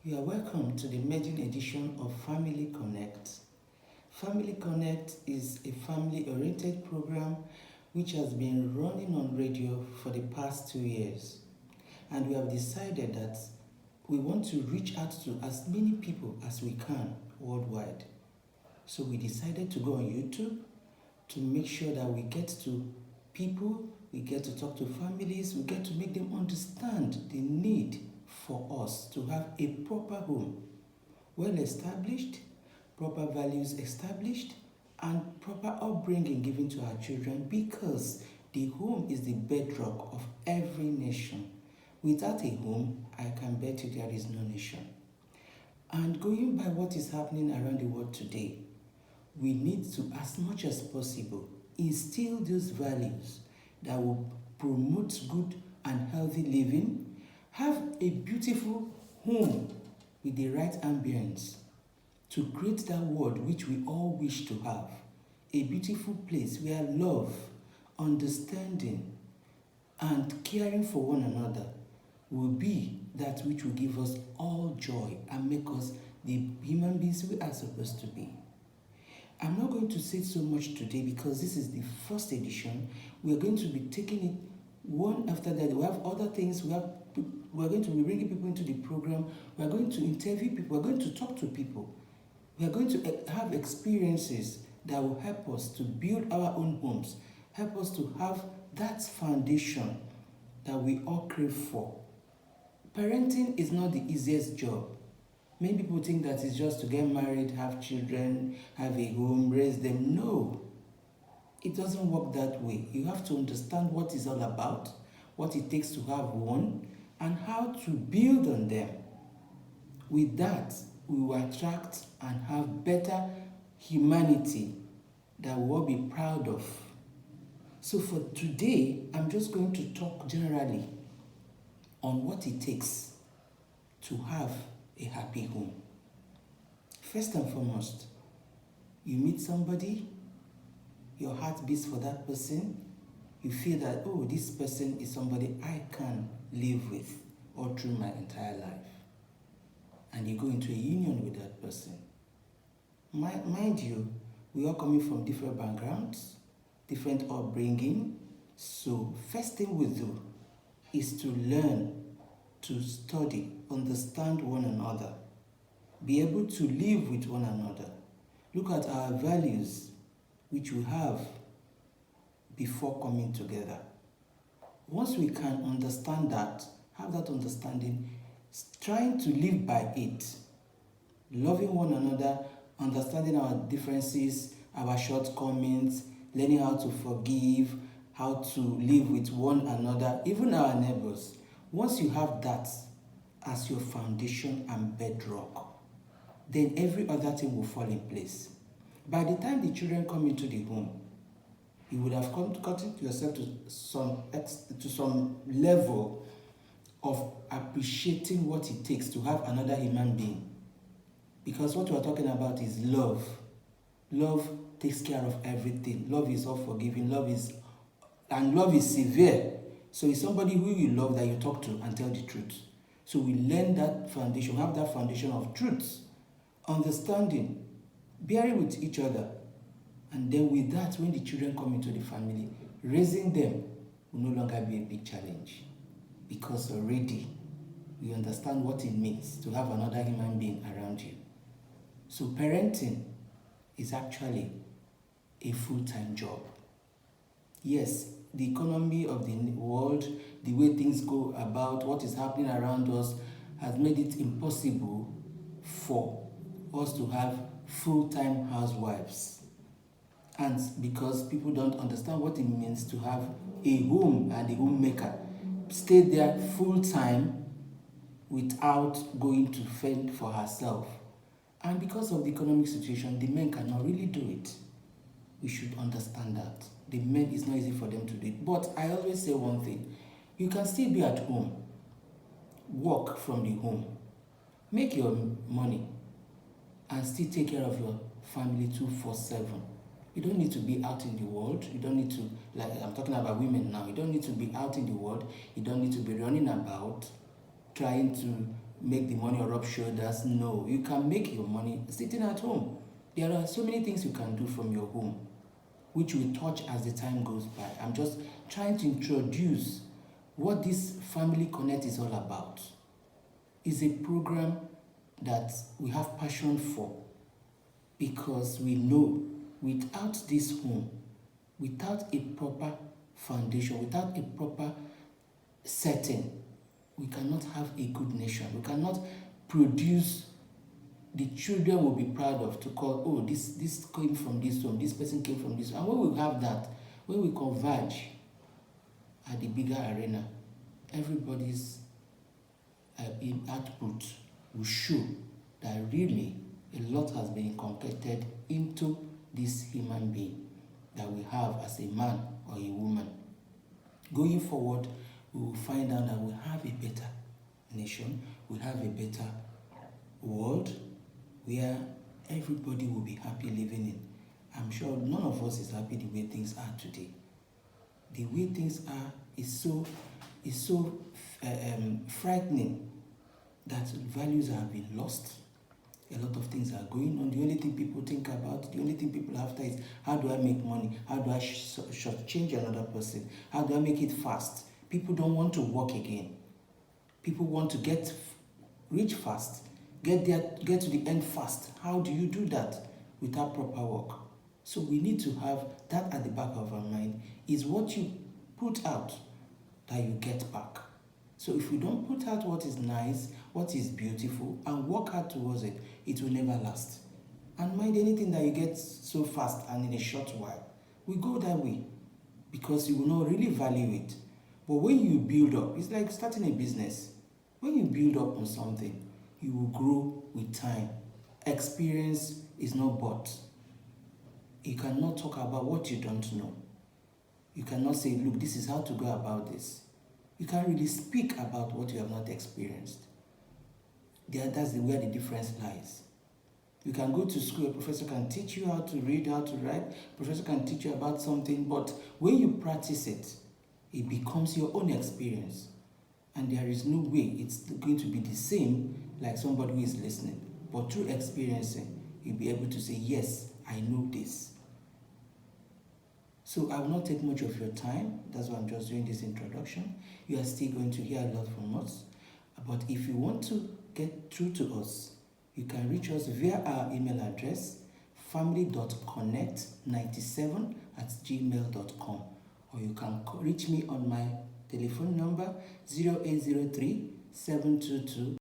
You are welcome to the maiden edition of Family Connect. Family Connect is a family-oriented program which has been running on radio for the past 2 years. And we have decided that we want to reach out to as many people as we can worldwide. So we decided to go on YouTube to make sure that we get to people, we get to talk to families, we get to make them understand the need for us to have a proper home, well established, proper values established, and proper upbringing given to our children, because the home is the bedrock of every nation. Without a home, I can bet you there is no nation. And going by what is happening around the world today, we need to, as much as possible, instill those values that will promote good and healthy living, have a beautiful home with the right ambience to create that world which we all wish to have. A beautiful place where love, understanding, and caring for one another will be that which will give us all joy and make us the human beings we are supposed to be. I'm not going to say so much today because this is the first edition. We are going to be taking it one after that. We have other things. We're going to be bringing people into the program. We're going to interview people. We're going to talk to people. We're going to have experiences that will help us to build our own homes, help us to have that foundation that we all crave for. Parenting is not the easiest job. Many people think that it's just to get married, have children, have a home, raise them. No, it doesn't work that way. You have to understand what it's all about, what it takes to have one, and how to build on them. With that, we will attract and have better humanity that we'll all be proud of. So for today, I'm just going to talk generally on what it takes to have a happy home. First and foremost, you meet somebody, your heart beats for that person, you feel that, oh, this person is somebody I can live with all through my entire life. And you go into a union with that person. Mind you, we are coming from different backgrounds, different upbringing. So first thing we do is to learn, to study, understand one another, be able to live with one another. Look at our values, which we have before coming together. Once we can understand that, have that understanding, trying to live by it, loving one another, understanding our differences, our shortcomings, learning how to forgive, how to live with one another, even our neighbors. Once you have that as your foundation and bedrock, then every other thing will fall in place. By the time the children come into the home, you would have gotten yourself to some level of appreciating what it takes to have another human being. Because what we're talking about is love. Love takes care of everything. Love is all forgiving. Love is severe. So it's somebody who you love that you talk to and tell the truth. So we learn that foundation, have that foundation of truth, understanding, bearing with each other. And then with that, when the children come into the family, raising them will no longer be a big challenge. Because already we understand what it means to have another human being around you. So parenting is actually a full-time job. Yes, the economy of the world, the way things go about, what is happening around us, has made it impossible for us to have full-time housewives. And because people don't understand what it means to have a home and a homemaker, stay there full-time without going to fend for herself. And because of the economic situation, the men cannot really do it. We should understand that. The men, it's not easy for them to do it. But I always say one thing. You can still be at home. Work from the home. Make your money. And still take care of your family 24/7. You don't need to be out in the world. You don't need to, like I'm talking about women now. You don't need to be out in the world. You don't need to be running about trying to make the money or rub shoulders. No, you can make your money sitting at home. There are so many things you can do from your home, which we'll touch as the time goes by. I'm just trying to introduce what this Family Connect is all about. It's a program that we have passion for because we know without this home, without a proper foundation, without a proper setting, we cannot have a good nation. We cannot produce the children will be proud of to call, oh, this came from this home, this person came from this home. And when we have that, when we converge at the bigger arena, everybody's output will show that really a lot has been inculcated into this human being that we have as a man or a woman. Going forward, we will find out that we have a better nation, we have a better world where everybody will be happy living in. I'm sure none of us is happy the way things are today. The way things are is so frightening that values have been lost. A lot of things are going on. The only thing people think about, the only thing people are after is how do I make money? How do I shortchange another person? How do I make it fast? People don't want to work again. People want to get rich fast, get to the end fast. How do you do that without proper work? So we need to have that at the back of our mind. Is what you put out that you get back. So if we don't put out what is nice, what is beautiful, and work hard towards it, it will never last. And mind anything that you get so fast and in a short while, we go that way because you will not really value it. But when you build up, it's like starting a business. When you build up on something, you will grow with time. Experience is not bought. You cannot talk about what you don't know. You cannot say, look, this is how to go about this. You can't really speak about what you have not experienced. That's where the difference lies. You can go to school, a professor can teach you how to read, how to write, a professor can teach you about something, but when you practice it, it becomes your own experience. And there is no way it's going to be the same like somebody who is listening. But through experiencing, you'll be able to say, yes, I know this. So I will not take much of your time. That's why I'm just doing this introduction. You are still going to hear a lot from us. But if you want to get through to us, you can reach us via our email address, family.connect97@gmail.com. Or you can reach me on my telephone number 0803 722